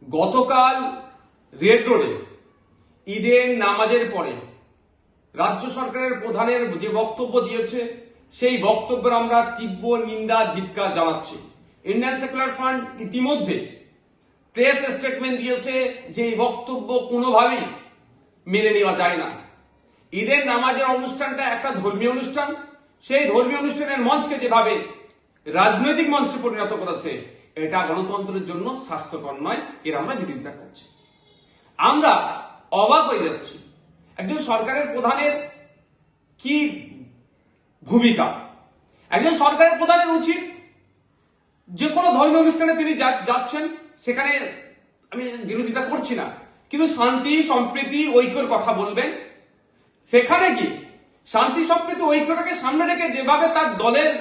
গতকাল রেড রোডে ঈদের নামাজের পরে রাজ্য সরকারের প্রধানের যে বক্তব্য দিয়েছে সেই বক্তব্যের আমরা তীব্র নিন্দা ধিক্কার জানাচ্ছি। ইন্ডিয়ান সেকুলার ফ্রন্ট ইতিমধ্যে প্রেস স্টেটমেন্ট দিয়েছে যে এই বক্তব্য কোনোভাবেই মেনে নেওয়া যায় না। ঈদের নামাজের অনুষ্ঠানটা একটা ধর্মীয় অনুষ্ঠান, সেই ধর্মীয় অনুষ্ঠানের মঞ্চকে যেভাবে রাজনৈতিক মঞ্চে পরিণত করেছে এটা গণতন্ত্রের জন্য স্বাস্থ্যকর নয়, এর আমরা বিরোধিতা করছি। আমরা অবাক হয়ে যাচ্ছি একজন সরকারের প্রধানের কি ভূমিকা। একজন সরকারের প্রধানের উচিত যে কোনো ধর্মীয় অনুষ্ঠানে তিনি যাচ্ছেন, সেখানে আমি বিরোধিতা করছি না, কিন্তু শান্তি সম্প্রীতি ঐক্যের কথা বলবেন। সেখানে কি শান্তি সম্প্রীতি ঐক্যটাকে সামনে রেখে যেভাবে তার দলের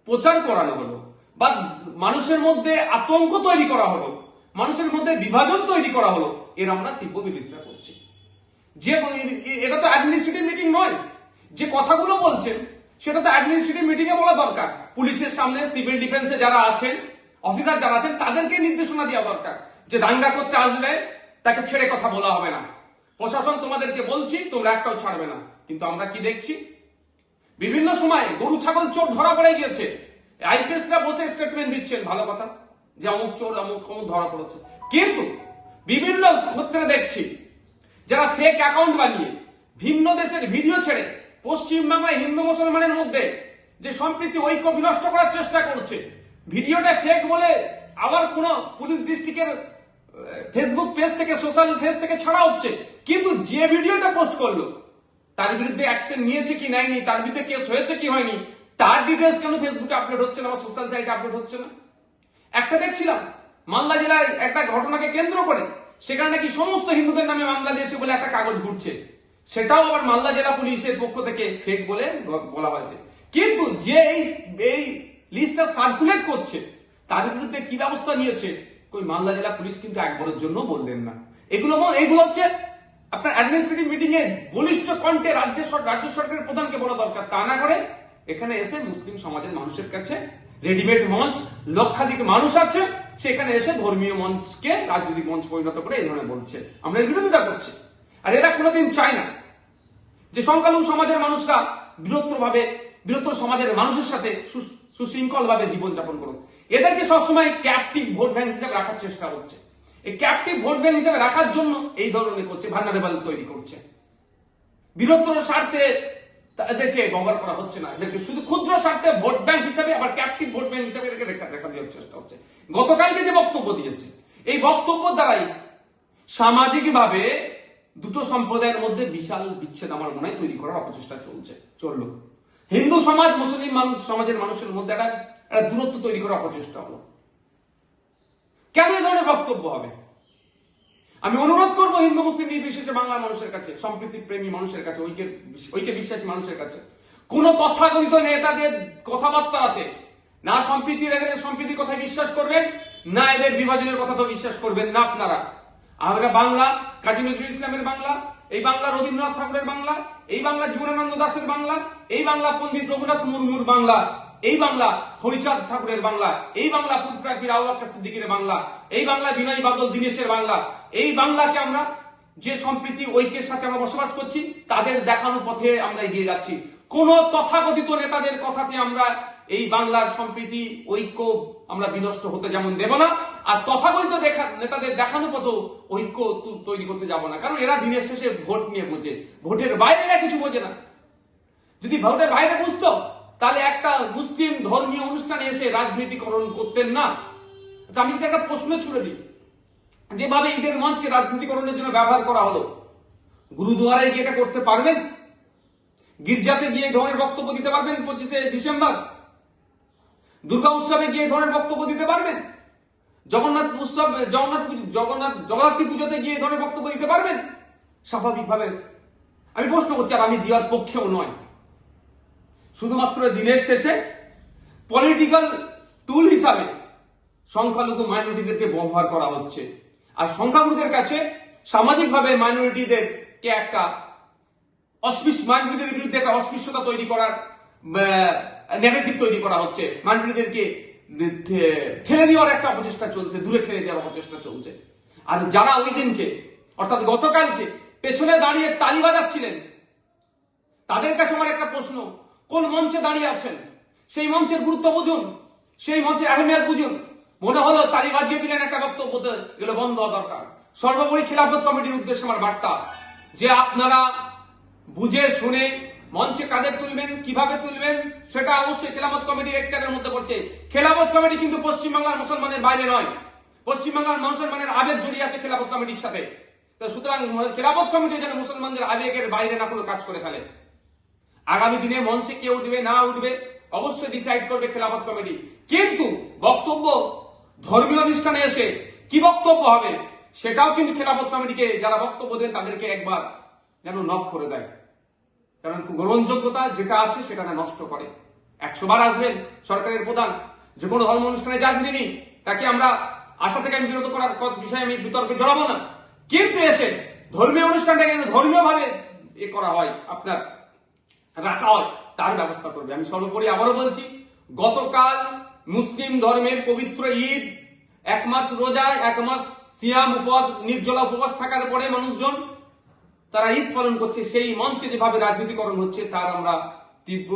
প্রচার করানো হলো বা মানুষের মধ্যে আতঙ্ক তৈরি করা হলো, মানুষের মধ্যে বিভাজন তৈরি করা হলো, এর আমরা তীব্র বিরোধিতা করছি। যে এটা তো অ্যাডমিনিস্ট্রেটিভ মিটিং নয়, যে কথাগুলো বলছেন সেটা তো অ্যাডমিনিস্ট্রেটিভ মিটিং এ বলা দরকার। পুলিশের সামনে সিভিল ডিফেন্সে যারা আছেন, অফিসার যারা আছেন, তাদেরকে নির্দেশনা দেওয়া দরকার যে দাঙ্গা করতে আসলে তাকে ছেড়ে কথা বলা হবে না। প্রশাসন তোমাদেরকে বলছি, তোমরা একটাও ছাড়বে না। কিন্তু আমরা কি দেখছি, বিভিন্ন সময় গরু ছাগল চোর ধরা পড়ে গিয়েছে, আইপিএসরা বসে স্টেটমেন্ট দিচ্ছেন, ভালো কথা যে অমুক চোর অমুক ধরা পড়েছে, কিন্তু বিভিন্ন ক্ষেত্রে দেখছি যারা ফেক অ্যাকাউন্ট বানিয়ে ভিন্ন দেশের ভিডিও ছেড়ে পশ্চিমবাংলায় হিন্দু মুসলমানের মধ্যে যে সম্প্রীতি ঐক্য বিনষ্ট করার চেষ্টা করছে, ভিডিওটা ফেক বলে আবার কোন পুলিশ ডিস্ট্রিক্টের ফেসবুক পেজ থেকে, সোশ্যাল পেজ থেকে ছাড়া হচ্ছে, কিন্তু যে ভিডিওটা পোস্ট করলো তার বিরুদ্ধে অ্যাকশন নিয়েছে কি নেয়নি, তার বিরুদ্ধে কেস হয়েছে কি হয়নি, তার ডিটেলস কেন ফেসবুকে আপলোড হচ্ছে না বা সোশ্যাল সাইটে আপলোড হচ্ছে না। একটা দেখছিলাম মালদা জেলায় একটা ঘটনাকে কেন্দ্র করে সেখানে নাকি সমস্ত হিন্দুদের নামে মামলা দিয়েছে বলে একটা কাগজ ঘুরছে, সেটাও আবার মালদা জেলা পুলিশের পক্ষ থেকে ফেক বলে বলা হয়েছে। কিন্তু যে এই লিস্টটা সার্কুলেট করছে তার বিরুদ্ধে কি ব্যবস্থা নিয়েছে ওই মালদা জেলা পুলিশ কিন্তু একবারের জন্য বললেন না। এগুলো হচ্ছে আপনার অ্যাডমিনিস্ট্রেটিভ মিটিং এ বলিষ্ঠ কণ্ঠে রাজ্য সরকারের প্রধানকে বলা দরকার, তা না করে এখানে এসে মুসলিম সমাজের মানুষের কাছে রেডিমেড মঞ্চ, লক্ষাধিক মানুষ আছে, সেখানে এসে ধর্মীয় মঞ্চকে রাজনৈতিক মঞ্চ পরিণত করে এই ধরনের বলছে। আমরা এর বিরোধিতা করছি। আর এরা কোনোদিন চায় না যে সংখ্যালঘু সমাজের মানুষরা বৃহত্তর সমাজের মানুষের সাথে সুশৃঙ্খল ভাবে জীবনযাপন করুক। এদেরকে সবসময় ক্যাপটিভ ভোট ব্যাংক হিসেবে রাখার চেষ্টা হচ্ছে। এই ক্যাপটিভ ভোট ব্যাংক হিসেবে রাখার জন্য এই ধরনের করছে, ভালনারেবল তৈরি করছে। বৃহত্তর স্বার্থে এদেরকে ব্যবহার করা হচ্ছে না, এদেরকে শুধু ক্ষুদ্র স্বার্থে ভোট ব্যাংক হিসেবে, আবার ক্যাপটিভ ভোট ব্যাংক হিসেবে এদেরকে রেখা দেওয়ার চেষ্টা হচ্ছে। গতকালকে যে বক্তব্য দিয়েছে, এই বক্তব্য দ্বারাই সামাজিকভাবে দুটো সম্প্রদায়ের মধ্যে বিশাল বিচ্ছেদ আমার মনে হয় তৈরি করার অপচেষ্টা চললো। হিন্দু সমাজ মুসলিম সমাজের মানুষের মধ্যে একটা দূরত্ব তৈরি করার অপচেষ্টা হলো। কেন এই ধরনের বক্তব্য হবে? আমি অনুরোধ করব হিন্দু মুসলিম নির্বিশেষে বাংলার মানুষের কাছে, সম্প্রীতি প্রেমী মানুষের কাছে, ঐক্যে বিশ্বাসী মানুষের কাছে, কোন তথাকথিত নেতাদের কথাবার্তাতে না এদের সম্প্রীতির কথা বিশ্বাস করবেন, না এদের বিভাজনের কথা তো বিশ্বাস করবেন না আপনারা। আমরা বাংলা কাজী নজরুল ইসলামের বাংলা, এই বাংলা রবীন্দ্রনাথ ঠাকুরের বাংলা, এই বাংলা জীবনানন্দ দাশের বাংলা, এই বাংলা পণ্ডিত রঘুনাথ মুর্মুর বাংলা, এই বাংলা হরিচাঁদ ঠাকুরের বাংলা, এই বাংলা ফুরফুরা আবু বকর সিদ্দিকের বাংলা, এই বাংলা বিনয় বাদল দীনেশের বাংলা। এই বাংলাকে আমরা যে সম্প্রীতি ঐক্যের সাথে আমরা বসবাস করছি তাদের দেখানো পথে আমরা এগিয়ে যাচ্ছি। কোন তথাকথিত নেতাদের কথাতে আমরা এই বাংলার সম্প্রীতি ঐক্য আমরা বিনষ্ট হতে যেমন দেব না, আর তথাকথিত নেতাদের দেখানো পথ ঐক্য তৈরি করতে যাব না। কারণ এরা দিনের শেষে ভোট নিয়ে বোঝে, ভোটের বাইরে এরা কিছু বোঝে না। যদি ভোটের বাইরে বুঝতো তাহলে একটা মুসলিম ধর্মীয় অনুষ্ঠানে এসে রাজনীতিকরণ করতেন না। আমি যদি একটা প্রশ্ন ছুড়ে দিই, যেভাবে ঈদের মঞ্চকে রাজনীতিকরণের জন্য ব্যবহার করা হলো, গুরুদুয়ারায় গিয়ে এটা করতে পারবেন? গির্জাতে গিয়ে এই ধরনের বক্তব্য দিতে পারবেন? 25শে ডিসেম্বর দুর্গা উৎসবে গিয়ে এই ধরনের বক্তব্য দিতে পারবেন? জগন্নাথী পুজোতে গিয়ে এই ধরনের বক্তব্য দিতে পারবেন? স্বাভাবিকভাবে আমি প্রশ্ন করছি, আর আমি দেওয়ার পক্ষেও নয়। শুধুমাত্র দিনের শেষে পলিটিক্যাল টুল হিসাবে সংখ্যালঘু মাইনরিটিদেরকে ব্যবহার করা হচ্ছে, আর সংখ্যাগুরুদের কাছে সামাজিকভাবে মাইনরিটিদেরকে একটা মাইনরিটিদের বিরুদ্ধে একটা অস্পৃশ্যতা তৈরি করার নেগেটিভ তৈরি করা হচ্ছে, মাইনরিটিদেরকে ঠেলে দেওয়ার একটা অপচেষ্টা চলছে, দূরে ঠেলে দেওয়ার অপচেষ্টা চলছে। আর যারা ওই দিনকে অর্থাৎ গতকালকে পেছনে দাঁড়িয়ে তালি বাজাচ্ছিলেন, তাদের কাছে আমার একটা প্রশ্ন, কোন মঞ্চে দাঁড়িয়ে আছেন? সেই মঞ্চের গুরুত্ব বুঝুন, সেই মঞ্চের আহমিয়ত বুঝুন। মনে হলো তালি বাজিয়ে দিলেন একটা বক্তব্য, এগুলো বন্ধ হওয়া দরকার। সর্বোপরি খেলাফত কমিটির উদ্দেশ্যে আমার বার্তা, যে আপনারা বুঝে শুনে মঞ্চে কাদের তুলবেন, কিভাবে তুলবেন, সেটা অবশ্যই খেলাফত কমিটির এখতিয়ারের মধ্যে পড়ছে। খেলাফত কমিটি কিন্তু পশ্চিমবাংলার মুসলমানের বাইরে নয়, পশ্চিমবাংলার মুসলমানের আবেগ জড়িয়ে আছে খেলাফত কমিটির সাথে। তো সুতরাং খেলাফত কমিটি যেন মুসলমানদের আবেগের বাইরে না কোনো কাজ করে ফেলে। আগামী দিনে মঞ্চে কে উঠবে না উঠবে অবশ্যই ডিসাইড করবে খেলাফত কমিটি, কিন্তু বক্তব্য ধর্মীয় অনুষ্ঠানে এসে কি বক্তব্য হবে সেটাও কিন্তু খেলাফত কমিটিকে যারা বক্তব্য দেন তাদেরকে একবার যেন নক করে দেয়। কারণ গ্রহণযোগ্যতা যেটা আছে সেটা না নষ্ট করে। 100 বার আসবেন সরকারের প্রধান, যে কোনো ধর্ম অনুষ্ঠানে যান তিনি, তাকে আমরা আশা থেকে আমি বিরত করার বিষয়ে আমি বিতর্কে জড়াবো না, কিন্তু এসে ধর্মীয় অনুষ্ঠানটাকে ধর্মীয় ভাবে করা হয়, আপনার রাখা হয়, তার ব্যবস্থা করবে। আমি সর্বোপরি আবারও বলছি, গতকাল মুসলিম ধর্মের পবিত্র ঈদ, 1 মাস রোজা, 1 মাস সিয়াম উপবাস, নির্জলা উপবাস থাকার পরে মানুষজন তারা ঈদ পালন করছে, সেই মঞ্চকে যেভাবে রাজনীতিকরণ হচ্ছে তার আমরা তীব্র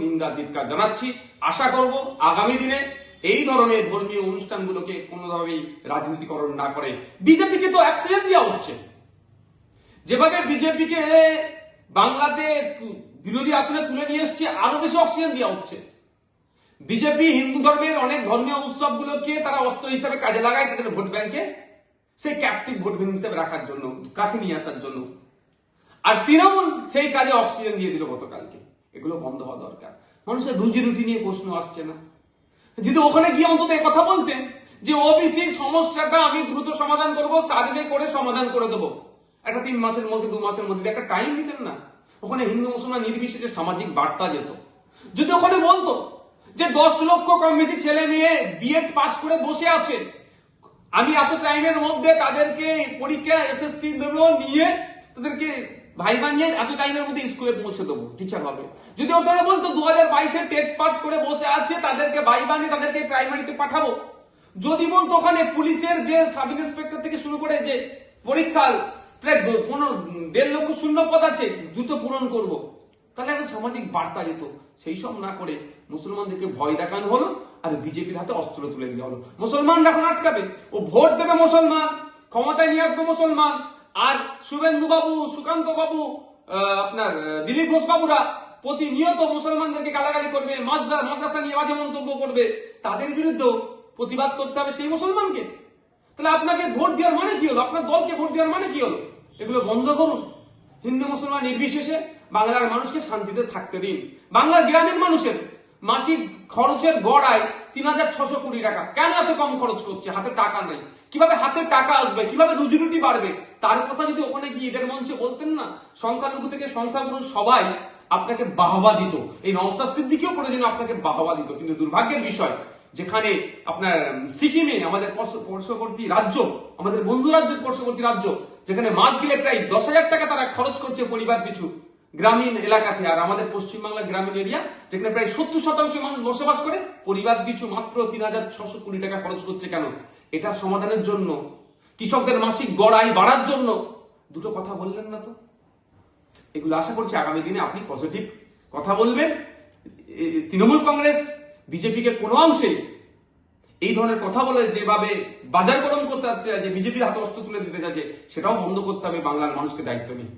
নিন্দা ধিক্কার জানাচ্ছি। আশা করব আগামী দিনে এই ধরনের ধর্মীয় অনুষ্ঠানগুলোকে কোনোভাবেই রাজনীতিকরণ না করে। বিজেপিকে তো অক্সিজেন দেওয়া হচ্ছে, যেভাবে বিজেপিকে বাংলাতে বিরোধী আসনে তুলে নিয়ে এসছে, আরো বেশি অক্সিজেন দেওয়া হচ্ছে। বিজেপি হিন্দু ধর্মের অনেক ধর্মীয় উৎসবগুলোকে তারা অস্ত্র হিসেবে কাজে লাগায় তাদের ভোট ব্যাংকে, সেই ক্যাপটিভ ভোট ব্যাংক হিসেবে রাখার জন্য, কাছে নিয়ে আসার জন্য। আর তৃণমূল সেই কাজে অক্সিজেন দিয়ে দিল গতকালকে। এগুলো বন্ধ হওয়া দরকার। মানুষের রুজি রুটি নিয়ে প্রশ্ন আসছে না, যদি ওখানে গিয়ে অন্তত কথা বলতেন যে ওবিসি সমস্যাটা আমি দ্রুত সমাধান করব, সার্ভে করে সমাধান করে দেবো, একটা 3 মাসের মধ্যে 2 মাসের মধ্যে একটা টাইম দিতেন না। ওখানে হিন্দু মুসলমান নির্বিশেষে সামাজিক বার্তা যেত। যদি ওখানে বলতো যে 10 লক্ষ কম বেশি ছেলে মেয়ে বিএড পাস করে বসে আছে, আমি এত টাইমের মধ্যে তাদেরকে পরীক্ষা এসএসসি দেবো, নিয়ে তাদেরকে ভাইবা নিয়ে এত টাইমের মধ্যে স্কুলে পৌঁছে দেবো, টিচার হবে। যদি ওখানে বলতো 2022-এ টেট পাস করে বসে আছে, তাদেরকে ভাইবা নিয়ে তাদেরকে প্রাইমারিতে পাঠাবো। যদি বলতো ওখানে পুলিশের যে সাব ইন্সপেক্টর থেকে শুরু করে যে পরীক্ষার প্রায় 1.5 লক্ষ শূন্য পদ আছে, দ্রুত পূরণ করব, তাহলে একটা সামাজিক বার্তা যেত। সেই সব না করে মুসলমানদেরকে ভয় দেখানো হলো, আর বিজেপির হাতে অস্ত্র তুলে দেওয়া হলো। মুসলমান এখন আটকাবে, ও ভোট দেবে মুসলমান, ক্ষমতায় নিয়ে আসবে মুসলমান, আর শুভেন্দু বাবু, সুকান্ত বাবু, আপনার দিলীপ ঘোষ বাবুরা প্রতিনিয়ত মুসলমানদেরকে গালাগালি করবে, মাদ্রাসা নিয়ে বাজে মন্তব্য করবে, তাদের বিরুদ্ধেও প্রতিবাদ করতে হবে সেই মুসলমানকে। তাহলে আপনাকে ভোট দেওয়ার মানে কি হলো? আপনার দলকে ভোট দেওয়ার মানে কি হলো? এগুলো বন্ধ করুন। হিন্দু মুসলমান নির্বিশেষে বাংলার মানুষকে শান্তিতে থাকতে দিন। বাংলার গ্রামীণ মানুষের মাসিক খরচের গড় আয় 3600 কোটি টাকা। কেন এত কম খরচ করছে? হাতে টাকা নেই। কিভাবে হাতে টাকা আসবে, কিভাবে রুজি রুটি বাড়বে, তার কথা যদি ওখানে গিয়ে ঈদের মঞ্চে বলতেন না, সংখ্যালঘু থেকে সংখ্যাগুরু সবাই আপনাকে বাহবা দিত। এই নওশাদ সিদ্দিকীও প্রয়োজনে আপনাকে বাহবা দিত। কিন্তু দুর্ভাগ্যের বিষয়, যেখানে আপনার সিকিমে, আমাদের পার্শ্ববর্তী রাজ্য, আমাদের বন্ধু রাজ্যের পার্শ্ববর্তী রাজ্য, যেখানে মাস গেলে প্রায় 10,000 টাকা তারা খরচ করছে পরিবার পিছু গ্রামীণ এলাকাতে, আর আমাদের পশ্চিমবাংলা গ্রামীণ এরিয়া যেখানে প্রায় 70% মানুষ বসবাস করে, পরিবার পিছু মাত্র 3600 কোটি টাকা খরচ করছে। কেন? এটা সমাধানের জন্য, কৃষকদের মাসিক গড় আয় বাড়ার জন্য। দুটো কথা বললেন না তো। এগুলো আশা করছি আগামী দিনে আপনি পজিটিভ কথা বলবেন। তৃণমূল কংগ্রেস বিজেপিকে কোনো অংশে এই ধরনের কথা বলে যেভাবে বাজার গরম করতে চাচ্ছে, যে বিজেপির হাতে অস্ত্র তুলে দিতে চাচ্ছে, সেটাও বন্ধ করতে হবে। বাংলার মানুষকে দায়িত্ব নিয়ে।